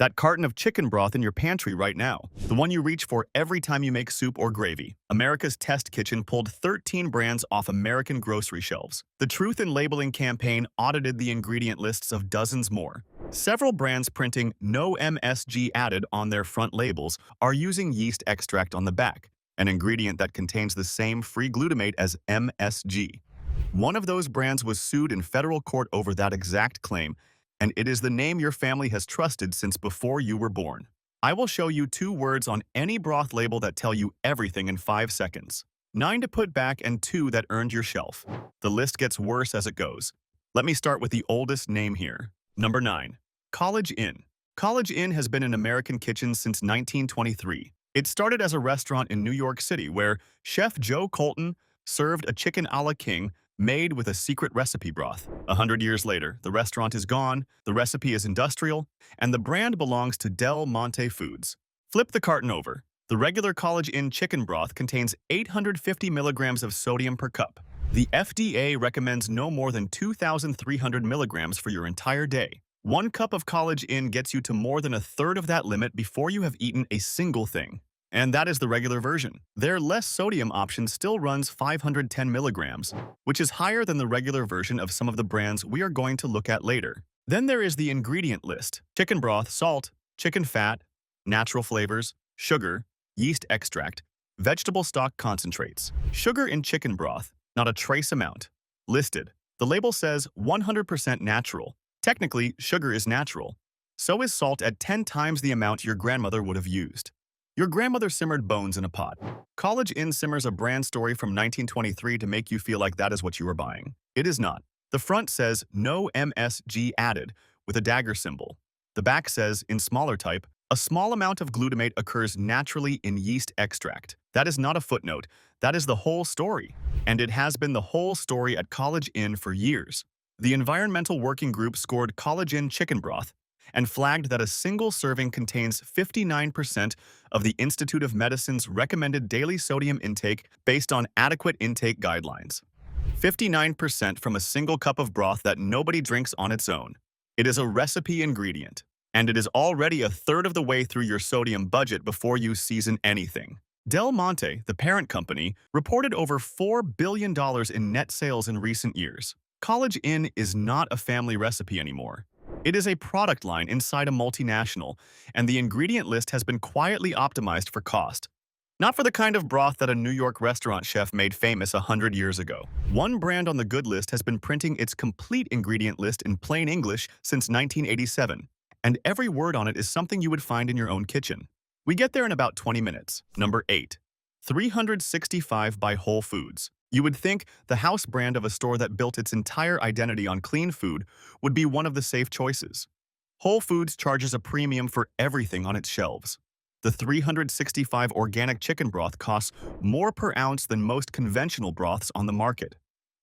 That carton of chicken broth in your pantry right now. The one you reach for every time you make soup or gravy. America's Test Kitchen pulled 13 brands off American grocery shelves. The Truth in Labeling campaign audited the ingredient lists of dozens more. Several brands printing "No MSG Added" on their front labels are using yeast extract on the back, an ingredient that contains the same free glutamate as MSG. One of those brands was sued in federal court over that exact claim, and it is the name your family has trusted since before you were born. I will show you 2 words on any broth label that tell you everything in 5 seconds. 9 to put back and 2 that earned your shelf. The list gets worse as it goes. Let me start with the oldest name here. Number 9. College Inn. College Inn has been in American kitchens since 1923. It started as a restaurant in New York City where Chef Joe Colton served a chicken a la king made with a secret recipe broth. 100 years later, the restaurant is gone, the recipe is industrial, and the brand belongs to Del Monte Foods. Flip the carton over. The regular College Inn chicken broth contains 850 milligrams of sodium per cup. The FDA recommends no more than 2,300 milligrams for your entire day. 1 cup of College Inn gets you to more than a third of that limit before you have eaten a single thing. And that is the regular version. Their less sodium option still runs 510 milligrams, which is higher than the regular version of some of the brands we are going to look at later. Then there is the ingredient list: chicken broth, salt, chicken fat, natural flavors, sugar, yeast extract, vegetable stock concentrates. Sugar in chicken broth, not a trace amount. Listed. The label says 100% natural. Technically, sugar is natural. So is salt at 10 times the amount your grandmother would have used. Your grandmother simmered bones in a pot. College Inn simmers a brand story from 1923 to make you feel like that is what you are buying. It is not. The front says "No MSG Added" with a dagger symbol. The back says, in smaller type, "A small amount of glutamate occurs naturally in yeast extract." That is not a footnote. That is the whole story. And it has been the whole story at College Inn for years. The Environmental Working Group scored College Inn chicken broth and flagged that a single serving contains 59% of the Institute of Medicine's recommended daily sodium intake based on adequate intake guidelines. 59% from a single cup of broth that nobody drinks on its own. It is a recipe ingredient, and it is already a third of the way through your sodium budget before you season anything. Del Monte, the parent company, reported over $4 billion in net sales in recent years. College Inn is not a family recipe anymore. It is a product line inside a multinational, and the ingredient list has been quietly optimized for cost. Not for the kind of broth that a New York restaurant chef made famous 100 years ago. One brand on the good list has been printing its complete ingredient list in plain English since 1987, and every word on it is something you would find in your own kitchen. We get there in about 20 minutes. Number 8. 365 by Whole Foods. You would think the house brand of a store that built its entire identity on clean food would be one of the safe choices. Whole Foods charges a premium for everything on its shelves. The 365 organic chicken broth costs more per ounce than most conventional broths on the market.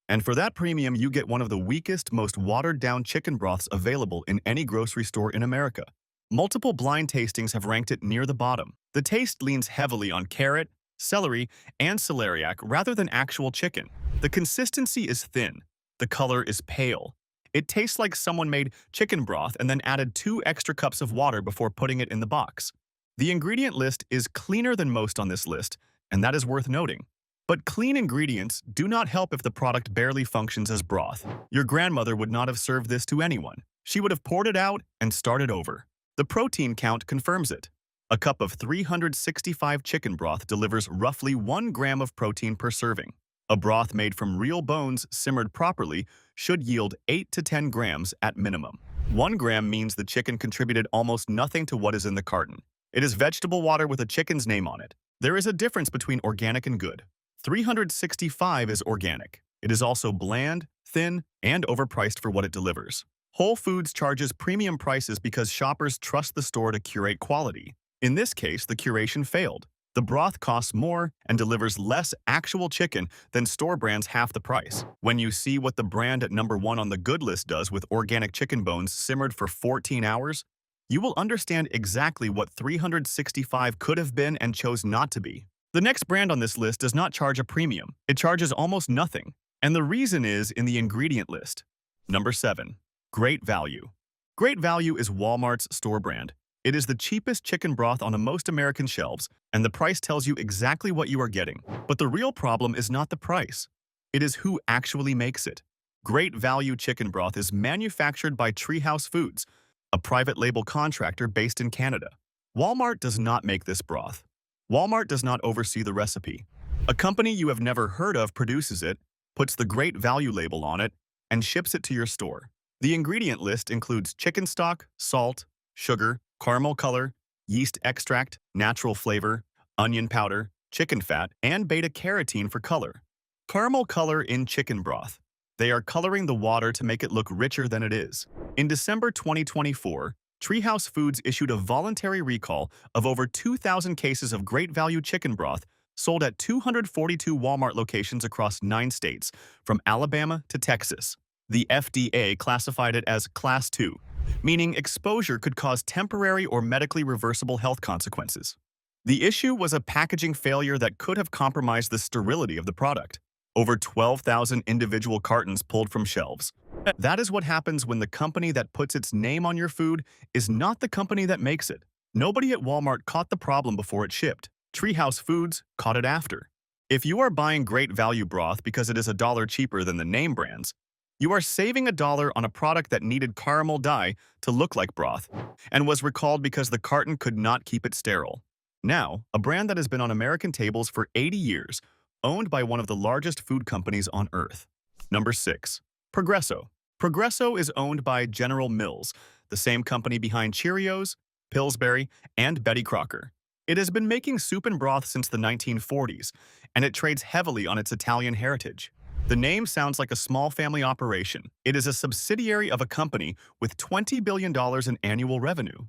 And for that premium, you get one of the weakest, most watered-down chicken broths available in any grocery store in America. Multiple blind tastings have ranked it near the bottom. The taste leans heavily on carrot, celery, and celeriac rather than actual chicken. The consistency is thin. The color is pale. It tastes like someone made chicken broth and then added 2 extra cups of water before putting it in the box. The ingredient list is cleaner than most on this list, and that is worth noting. But clean ingredients do not help if the product barely functions as broth. Your grandmother would not have served this to anyone. She would have poured it out and started over. The protein count confirms it. A cup of 365 chicken broth delivers roughly 1 gram of protein per serving. A broth made from real bones simmered properly should yield 8 to 10 grams at minimum. 1 gram means the chicken contributed almost nothing to what is in the carton. It is vegetable water with a chicken's name on it. There is a difference between organic and good. 365 is organic. It is also bland, thin, and overpriced for what it delivers. Whole Foods charges premium prices because shoppers trust the store to curate quality. In this case, the curation failed. The broth costs more and delivers less actual chicken than store brands half the price. When you see what the brand at number 1 on the good list does with organic chicken bones simmered for 14 hours, you will understand exactly what 365 could have been and chose not to be. The next brand on this list does not charge a premium. It charges almost nothing. And the reason is in the ingredient list. Number 7. Great Value. Great Value is Walmart's store brand. It is the cheapest chicken broth on most American shelves, and the price tells you exactly what you are getting. But the real problem is not the price. It is who actually makes it. Great Value chicken broth is manufactured by Treehouse Foods, a private label contractor based in Canada. Walmart does not make this broth. Walmart does not oversee the recipe. A company you have never heard of produces it, puts the Great Value label on it, and ships it to your store. The ingredient list includes chicken stock, salt, sugar, caramel color, yeast extract, natural flavor, onion powder, chicken fat, and beta-carotene for color. Caramel color in chicken broth. They are coloring the water to make it look richer than it is. In December 2024, Treehouse Foods issued a voluntary recall of over 2,000 cases of Great Value chicken broth sold at 242 Walmart locations across 9 states, from Alabama to Texas. The FDA classified it as Class 2, meaning exposure could cause temporary or medically reversible health consequences. The issue was a packaging failure that could have compromised the sterility of the product. Over 12,000 individual cartons pulled from shelves. That is what happens when the company that puts its name on your food is not the company that makes it. Nobody at Walmart caught the problem before it shipped. Treehouse Foods caught it after. If you are buying Great Value broth because it is $1 cheaper than the name brands, you are saving $1 on a product that needed caramel dye to look like broth and was recalled because the carton could not keep it sterile. Now, a brand that has been on American tables for 80 years, owned by one of the largest food companies on Earth. Number 6. Progresso. Progresso is owned by General Mills, the same company behind Cheerios, Pillsbury, and Betty Crocker. It has been making soup and broth since the 1940s, and it trades heavily on its Italian heritage. The name sounds like a small family operation. It is a subsidiary of a company with $20 billion in annual revenue.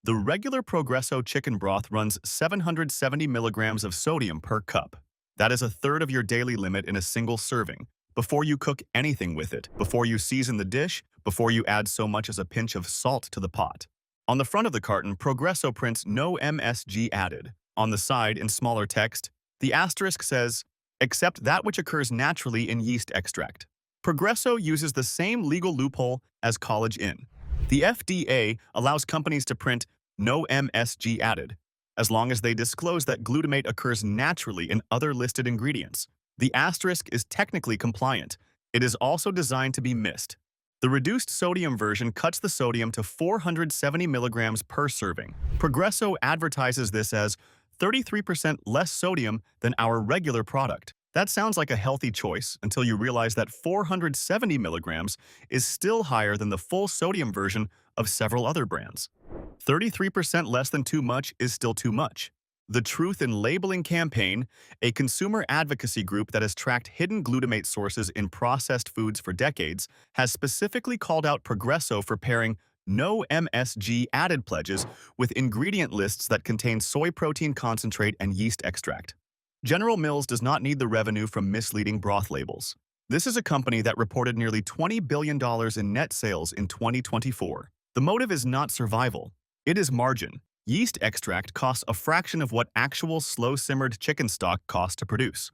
The regular Progresso chicken broth runs 770 milligrams of sodium per cup. That is a third of your daily limit in a single serving. Before you cook anything with it, before you season the dish, before you add so much as a pinch of salt to the pot. On the front of the carton, Progresso prints "No MSG Added." On the side, in smaller text, the asterisk says, "Except that which occurs naturally in yeast extract." Progresso uses the same legal loophole as College Inn. The FDA allows companies to print "No MSG Added," as long as they disclose that glutamate occurs naturally in other listed ingredients. The asterisk is technically compliant. It is also designed to be missed. The reduced sodium version cuts the sodium to 470 milligrams per serving. Progresso advertises this as 33% less sodium than our regular product. That sounds like a healthy choice until you realize that 470 milligrams is still higher than the full sodium version of several other brands. 33% less than too much is still too much. The Truth in Labeling campaign, a consumer advocacy group that has tracked hidden glutamate sources in processed foods for decades, has specifically called out Progresso for pairing "No MSG Added" pledges with ingredient lists that contain soy protein concentrate and yeast extract. General Mills does not need the revenue from misleading broth labels. This is a company that reported nearly $20 billion in net sales in 2024. The motive is not survival. It is margin. Yeast extract costs a fraction of what actual slow-simmered chicken stock costs to produce.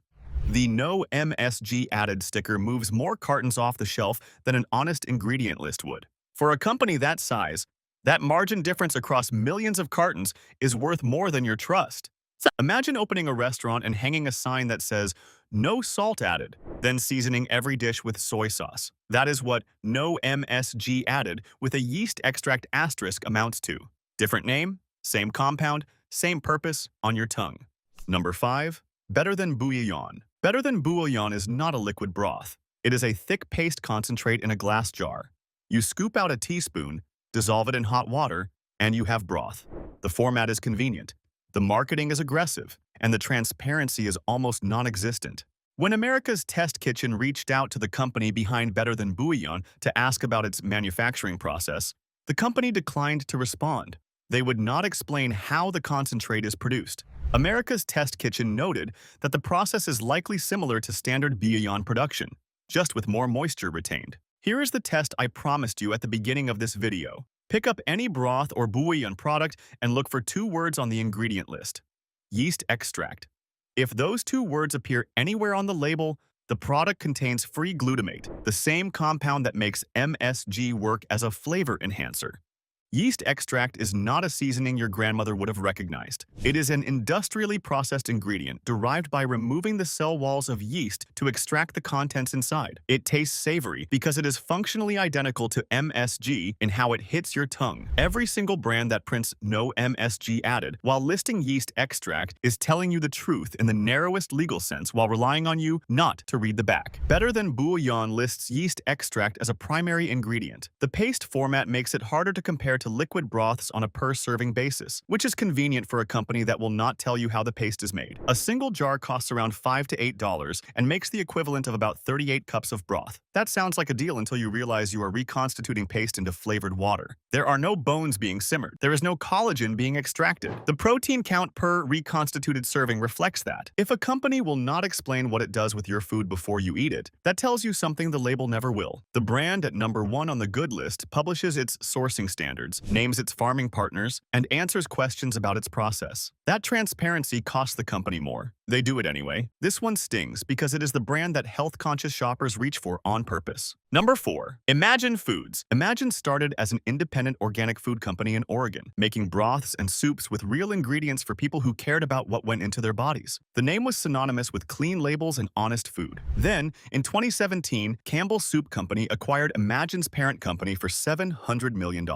The "No MSG Added" sticker moves more cartons off the shelf than an honest ingredient list would. For a company that size, that margin difference across millions of cartons is worth more than your trust. Imagine opening a restaurant and hanging a sign that says, "No salt added," then seasoning every dish with soy sauce. That is what "No MSG Added" with a yeast extract asterisk amounts to. Different name, same compound, same purpose, on your tongue. Number 5. Better than Bouillon. Better than Bouillon is not a liquid broth. It is a thick paste concentrate in a glass jar. You scoop out a teaspoon, dissolve it in hot water, and you have broth. The format is convenient. The marketing is aggressive, and the transparency is almost non-existent. When America's Test Kitchen reached out to the company behind Better Than Bouillon to ask about its manufacturing process, the company declined to respond. They would not explain how the concentrate is produced. America's Test Kitchen noted that the process is likely similar to standard Bouillon production, just with more moisture retained. Here is the test I promised you at the beginning of this video. Pick up any broth or bouillon product and look for 2 words on the ingredient list. Yeast extract. If those 2 words appear anywhere on the label, the product contains free glutamate, the same compound that makes MSG work as a flavor enhancer. Yeast extract is not a seasoning your grandmother would have recognized. It is an industrially processed ingredient derived by removing the cell walls of yeast to extract the contents inside. It tastes savory because it is functionally identical to MSG in how it hits your tongue. Every single brand that prints "No MSG Added" while listing yeast extract is telling you the truth in the narrowest legal sense while relying on you not to read the back. Better Than Bouillon lists yeast extract as a primary ingredient. The paste format makes it harder to compare to liquid broths on a per-serving basis, which is convenient for a company that will not tell you how the paste is made. A single jar costs around $5 to $8 and makes the equivalent of about 38 cups of broth. That sounds like a deal until you realize you are reconstituting paste into flavored water. There are no bones being simmered. There is no collagen being extracted. The protein count per reconstituted serving reflects that. If a company will not explain what it does with your food before you eat it, that tells you something the label never will. The brand at number 1 on the good list publishes its sourcing standards, names its farming partners, and answers questions about its process. That transparency costs the company more. They do it anyway. This one stings because it is the brand that health-conscious shoppers reach for on purpose. Number 4. Imagine Foods. Imagine started as an independent organic food company in Oregon, making broths and soups with real ingredients for people who cared about what went into their bodies. The name was synonymous with clean labels and honest food. Then, in 2017, Campbell's Soup Company acquired Imagine's parent company for $700 million.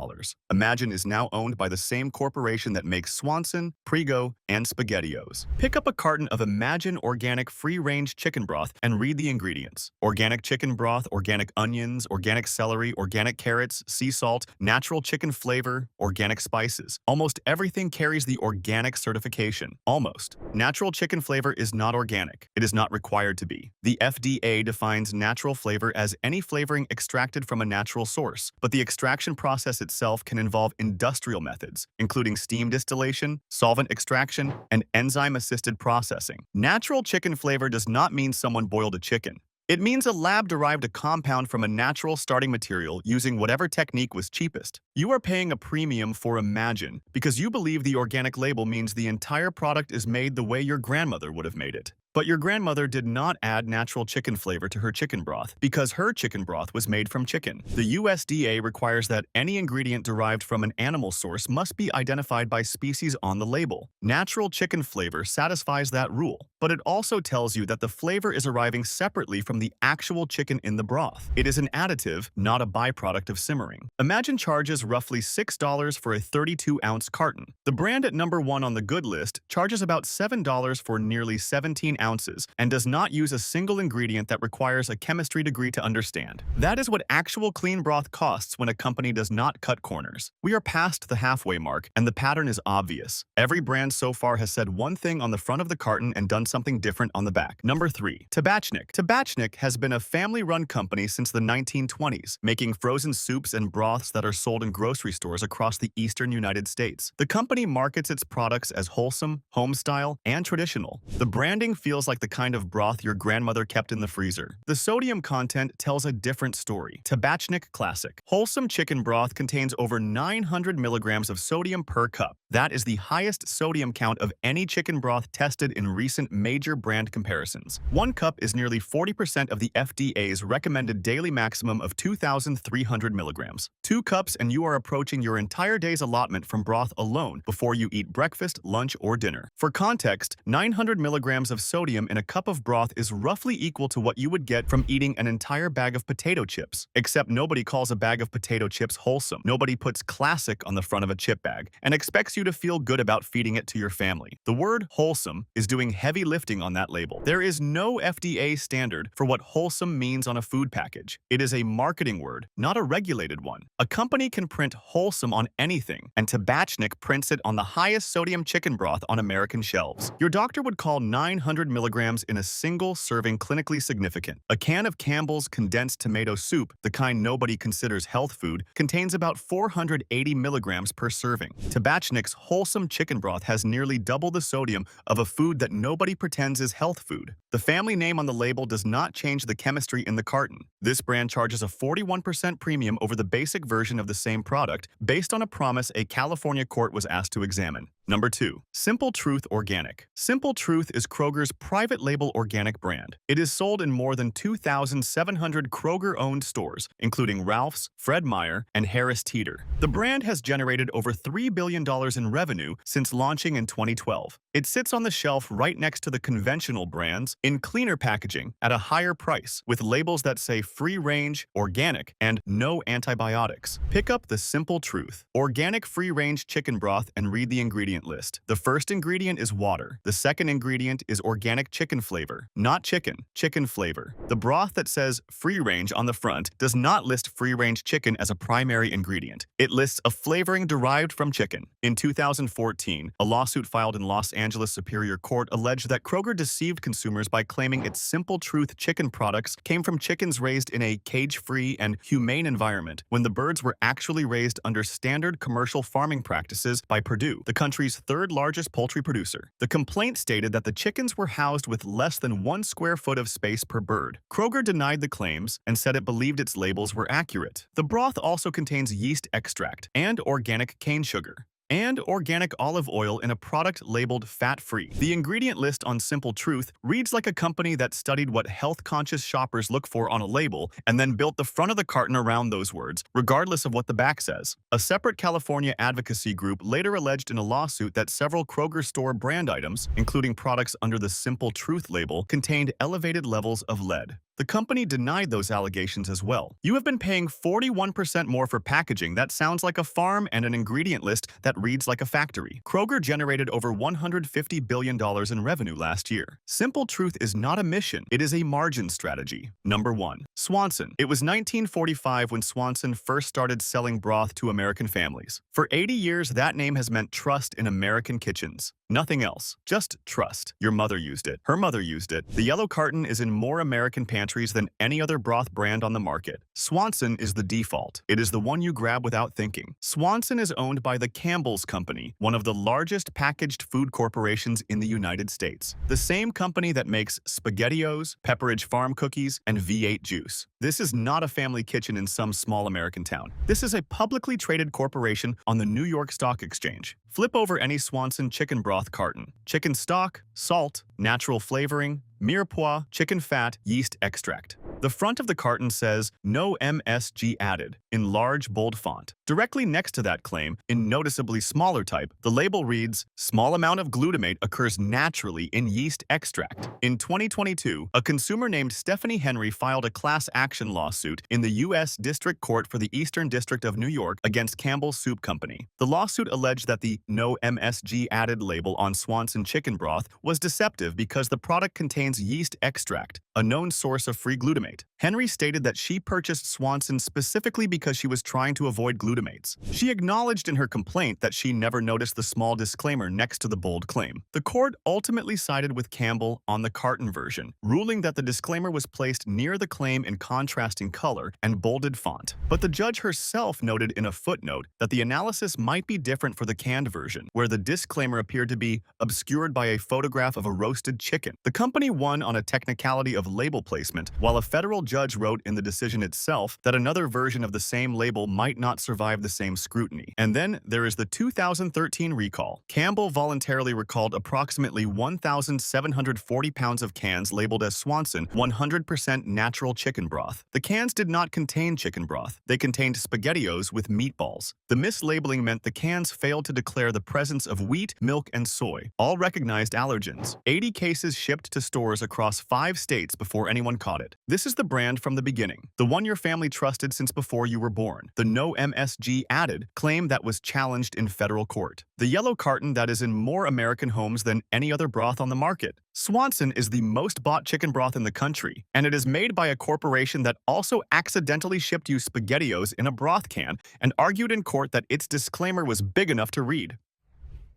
Imagine is now owned by the same corporation that makes Swanson, Prego, and SpaghettiOs. Pick up a carton of Imagine organic free-range chicken broth and read the ingredients. Organic chicken broth, organic onions, organic celery, organic carrots, sea salt, natural chicken flavor, organic spices. Almost everything carries the organic certification. Almost. Natural chicken flavor is not organic. It is not required to be. The FDA defines natural flavor as any flavoring extracted from a natural source, but the extraction process itself can involve industrial methods, including steam distillation, solvent extraction, and enzyme-assisted processing. Natural chicken flavor does not mean someone boiled a chicken. It means a lab derived a compound from a natural starting material using whatever technique was cheapest. You are paying a premium for Imagine because you believe the organic label means the entire product is made the way your grandmother would have made it. But your grandmother did not add natural chicken flavor to her chicken broth because her chicken broth was made from chicken. The USDA requires that any ingredient derived from an animal source must be identified by species on the label. Natural chicken flavor satisfies that rule, but it also tells you that the flavor is arriving separately from the actual chicken in the broth. It is an additive, not a byproduct of simmering. Imagine charges roughly $6 for a 32-ounce carton. The brand at number 1 on the good list charges about $7 for nearly 17 ounces and does not use a single ingredient that requires a chemistry degree to understand. That is what actual clean broth costs when a company does not cut corners. We are past the halfway mark, and the pattern is obvious. Every brand so far has said one thing on the front of the carton and done something different on the back. Number 3. Tabatchnick. Tabatchnick has been a family-run company since the 1920s, making frozen soups and broths that are sold in grocery stores across the eastern United States. The company markets its products as wholesome, home-style, and traditional. The branding feels like the kind of broth your grandmother kept in the freezer. The sodium content tells a different story. Tabatchnick Classic. Wholesome chicken broth contains over 900 milligrams of sodium per cup. That is the highest sodium count of any chicken broth tested in recent major brand comparisons. 1 cup is nearly 40% of the FDA's recommended daily maximum of 2,300 milligrams. 2 cups and you are approaching your entire day's allotment from broth alone before you eat breakfast, lunch, or dinner. For context, 900 milligrams of sodium in a cup of broth is roughly equal to what you would get from eating an entire bag of potato chips. Except nobody calls a bag of potato chips wholesome. Nobody puts classic on the front of a chip bag and expects you to feel good about feeding it to your family. The word wholesome is doing heavy lifting on that label. There is no FDA standard for what wholesome means on a food package. It is a marketing word, not a regulated one. A company can print wholesome on anything, and Tabatchnick prints it on the highest sodium chicken broth on American shelves. Your doctor would call 900 milligrams in a single serving clinically significant. A can of Campbell's condensed tomato soup, the kind nobody considers health food, contains about 480 milligrams per serving. Tabatchnick's wholesome chicken broth has nearly double the sodium of a food that nobody pretends is health food. The family name on the label does not change the chemistry in the carton. This brand charges a 41% premium over the basic version of the same product based on a promise a California court was asked to examine. Number 2. Simple Truth Organic. Simple Truth is Kroger's private label organic brand. It is sold in more than 2,700 Kroger-owned stores, including Ralph's, Fred Meyer, and Harris Teeter. The brand has generated over $3 billion in revenue since launching in 2012. It sits on the shelf right next to the conventional brands in cleaner packaging at a higher price, with labels that say free-range, organic, and no antibiotics. Pick up the Simple Truth Organic Free-Range Chicken Broth and read the ingredient list. The first ingredient is water. The second ingredient is organic chicken flavor. Not chicken, chicken flavor. The broth that says free range on the front does not list free range chicken as a primary ingredient. It lists a flavoring derived from chicken. In 2014, a lawsuit filed in Los Angeles Superior Court alleged that Kroger deceived consumers by claiming its Simple Truth chicken products came from chickens raised in a cage-free and humane environment when the birds were actually raised under standard commercial farming practices by Purdue, the country's third largest poultry producer. The complaint stated that the chickens were housed with less than 1 square foot of space per bird. Kroger denied the claims and said it believed its labels were accurate. The broth also contains yeast extract and organic cane sugar and organic olive oil in a product labeled fat-free. The ingredient list on Simple Truth reads like a company that studied what health-conscious shoppers look for on a label and then built the front of the carton around those words, regardless of what the back says. A separate California advocacy group later alleged in a lawsuit that several Kroger store brand items, including products under the Simple Truth label, contained elevated levels of lead. The company denied those allegations as well. You have been paying 41% more for packaging that sounds like a farm and an ingredient list that reads like a factory. Kroger generated over $150 billion in revenue last year. Simple Truth is not a mission, it is a margin strategy. Number 1. Swanson. It was 1945 when Swanson first started selling broth to American families. For 80 years, that name has meant trust in American kitchens. Nothing else, just trust. Your mother used it. Her mother used it. The yellow carton is in more American pantries than any other broth brand on the market. Swanson is the default. It is the one you grab without thinking. Swanson is owned by the Campbell's Company, one of the largest packaged food corporations in the United States. The same company that makes SpaghettiOs, Pepperidge Farm cookies, and V8 juice. This is not a family kitchen in some small American town. This is a publicly traded corporation on the New York Stock Exchange. Flip over any Swanson chicken broth carton. Chicken stock, salt, natural flavoring, mirepoix, chicken fat, yeast extract. The front of the carton says, "No MSG added," in large, bold font. Directly next to that claim, in noticeably smaller type, the label reads, "Small amount of glutamate occurs naturally in yeast extract." In 2022, a consumer named Stephanie Henry filed a class action lawsuit in the U.S. District Court for the Eastern District of New York against Campbell's Soup Company. The lawsuit alleged that the "No MSG Added" label on Swanson chicken broth was deceptive because the product contains yeast extract, a known source of free glutamate. Henry stated that she purchased Swanson specifically because she was trying to avoid glutamates. She acknowledged in her complaint that she never noticed the small disclaimer next to the bold claim. The court ultimately sided with Campbell on the carton version, ruling that the disclaimer was placed near the claim in contrasting color and bolded font. But the judge herself noted in a footnote that the analysis might be different for the canned version, where the disclaimer appeared to be obscured by a photograph of a roasted chicken. The company won on a technicality of label placement, while a federal judge wrote in the decision itself that another version of the same label might not survive the same scrutiny. And then there is the 2013 recall. Campbell voluntarily recalled approximately 1,740 pounds of cans labeled as Swanson 100% natural chicken broth. The cans did not contain chicken broth. They contained SpaghettiOs with meatballs. The mislabeling meant the cans failed to declare the presence of wheat, milk, and soy, all recognized allergens. 80 cases shipped to stores across 5 states before anyone caught it. This is the brand from the beginning, the one your family trusted since before you were born. The "No MSG Added" claim that was challenged in federal court. The yellow carton that is in more American homes than any other broth on the market. Swanson is the most bought chicken broth in the country, and it is made by a corporation that also accidentally shipped you SpaghettiOs in a broth can and argued in court that its disclaimer was big enough to read.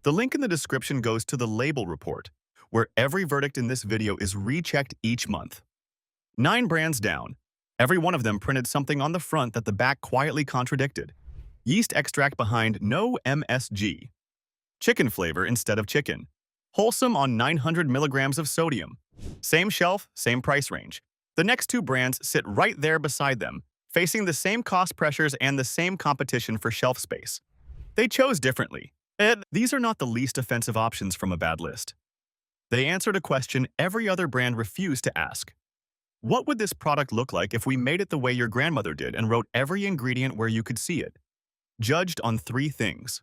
The link in the description goes to the label report, where every verdict in this video is rechecked each month. 9 brands down. Every one of them printed something on the front that the back quietly contradicted. Yeast extract behind "No MSG." Chicken flavor instead of chicken. Wholesome on 900 milligrams of sodium. Same shelf, same price range. The next 2 brands sit right there beside them, facing the same cost pressures and the same competition for shelf space. They chose differently. These are not the least offensive options from a bad list. They answered a question every other brand refused to ask. What would this product look like if we made it the way your grandmother did and wrote every ingredient where you could see it? Judged on three things: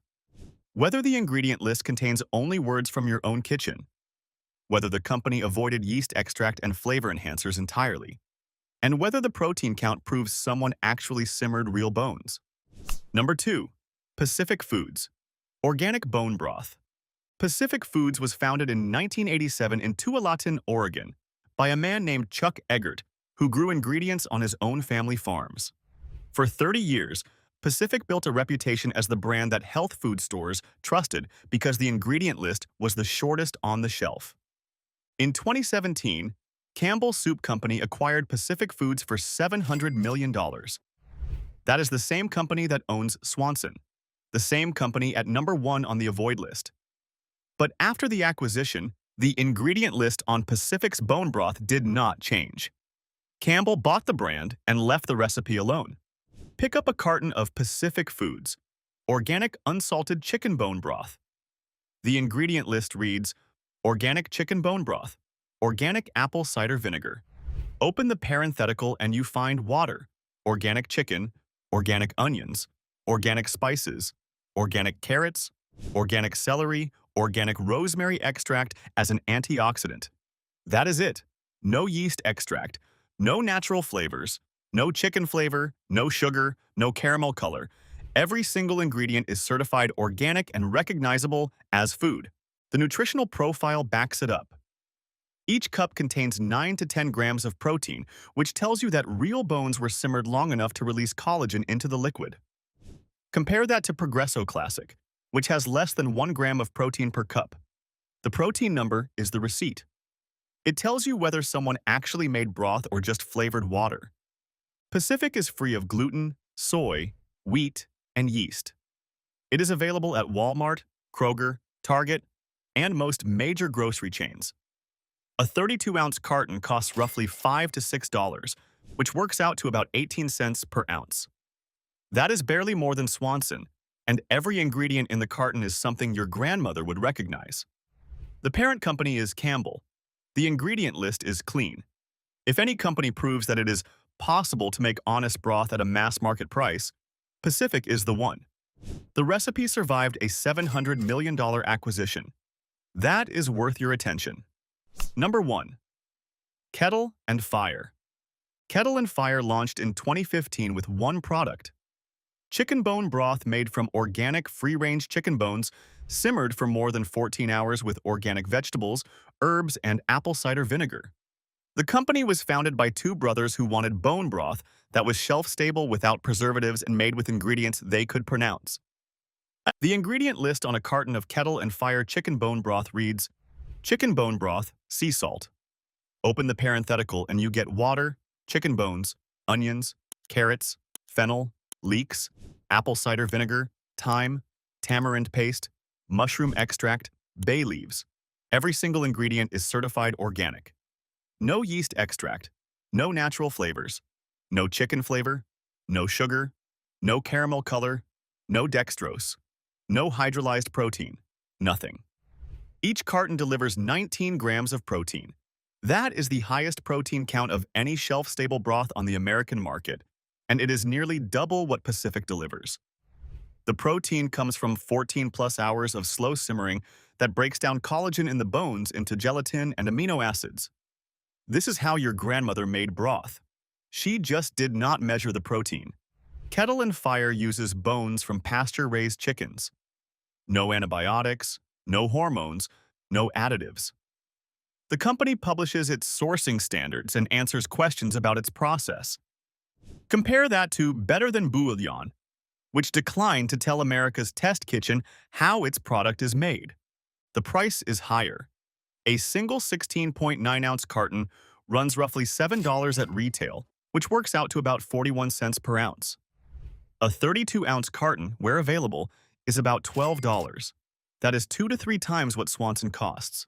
whether the ingredient list contains only words from your own kitchen, whether the company avoided yeast extract and flavor enhancers entirely, and whether the protein count proves someone actually simmered real bones. Number 2. Pacific Foods. Organic Bone Broth. Pacific Foods was founded in 1987 in Tualatin, Oregon, by a man named Chuck Eggert, who grew ingredients on his own family farms. For 30 years, Pacific built a reputation as the brand that health food stores trusted because the ingredient list was the shortest on the shelf. In 2017, Campbell Soup Company acquired Pacific Foods for $700 million. That is the same company that owns Swanson, the same company at number 1 on the avoid list. But after the acquisition, the ingredient list on Pacific's bone broth did not change. Campbell bought the brand and left the recipe alone. Pick up a carton of Pacific Foods, organic unsalted chicken bone broth. The ingredient list reads, organic chicken bone broth, organic apple cider vinegar. Open the parenthetical and you find water, organic chicken, organic onions, organic spices, organic carrots, organic celery, organic rosemary extract as an antioxidant. That is it. No yeast extract, no natural flavors, no chicken flavor, no sugar, no caramel color. Every single ingredient is certified organic and recognizable as food. The nutritional profile backs it up. Each cup contains 9 to 10 grams of protein, which tells you that real bones were simmered long enough to release collagen into the liquid. Compare that to Progresso Classic, which has less than 1 gram of protein per cup. The protein number is the receipt. It tells you whether someone actually made broth or just flavored water. Pacific is free of gluten, soy, wheat, and yeast. It is available at Walmart, Kroger, Target, and most major grocery chains. A 32-ounce carton costs roughly $5 to $6, which works out to about 18 cents per ounce. That is barely more than Swanson, and every ingredient in the carton is something your grandmother would recognize. The parent company is Campbell. The ingredient list is clean. If any company proves that it is possible to make honest broth at a mass market price, Pacific is the one. The recipe survived a $700 million acquisition. That is worth your attention. Number 1. Kettle and Fire. Kettle and Fire launched in 2015 with one product: chicken bone broth made from organic free-range chicken bones, simmered for more than 14 hours with organic vegetables, herbs, and apple cider vinegar. The company was founded by two brothers who wanted bone broth that was shelf-stable without preservatives and made with ingredients they could pronounce. The ingredient list on a carton of Kettle and Fire chicken bone broth reads, chicken bone broth, sea salt. Open the parenthetical and you get water, chicken bones, onions, carrots, fennel, leeks, apple cider vinegar, thyme, tamarind paste, mushroom extract, bay leaves. Every single ingredient is certified organic. No yeast extract, no natural flavors, no chicken flavor, no sugar, no caramel color, no dextrose, no hydrolyzed protein, nothing. Each carton delivers 19 grams of protein. That is the highest protein count of any shelf-stable broth on the American market, and it is nearly double what Pacific delivers. The protein comes from 14-plus hours of slow simmering that breaks down collagen in the bones into gelatin and amino acids. This is how your grandmother made broth. She just did not measure the protein. Kettle and Fire uses bones from pasture-raised chickens. No antibiotics, no hormones, no additives. The company publishes its sourcing standards and answers questions about its process. Compare that to Better Than Bouillon, which declined to tell America's test kitchen how its product is made. The price is higher. A single 16.9-ounce carton runs roughly $7 at retail, which works out to about 41 cents per ounce. A 32-ounce carton, where available, is about $12. That is 2 to 3 times what Swanson costs.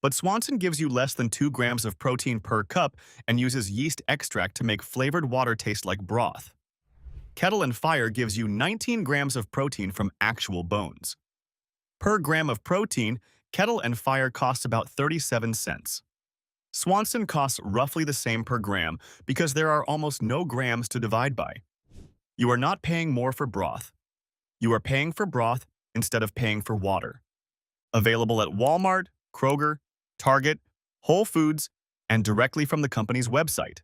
But Swanson gives you less than 2 grams of protein per cup and uses yeast extract to make flavored water taste like broth. Kettle and Fire gives you 19 grams of protein from actual bones. Per gram of protein, Kettle and Fire costs about 37 cents. Swanson costs roughly the same per gram because there are almost no grams to divide by. You are not paying more for broth. You are paying for broth instead of paying for water. Available at Walmart, Kroger, Target, Whole Foods, and directly from the company's website.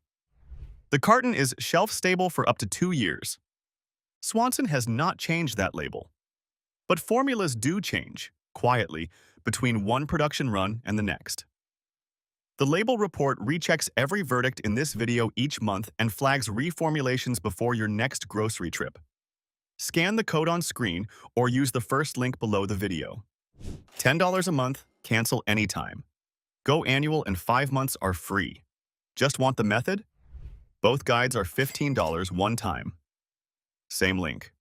The carton is shelf-stable for up to 2 years. Swanson has not changed that label. But formulas do change, quietly, between one production run and the next. The label report rechecks every verdict in this video each month and flags reformulations before your next grocery trip. Scan the code on screen or use the first link below the video. $10 a month, cancel anytime. Go annual and 5 months are free. Just want the method? Both guides are $15 one time. Same link.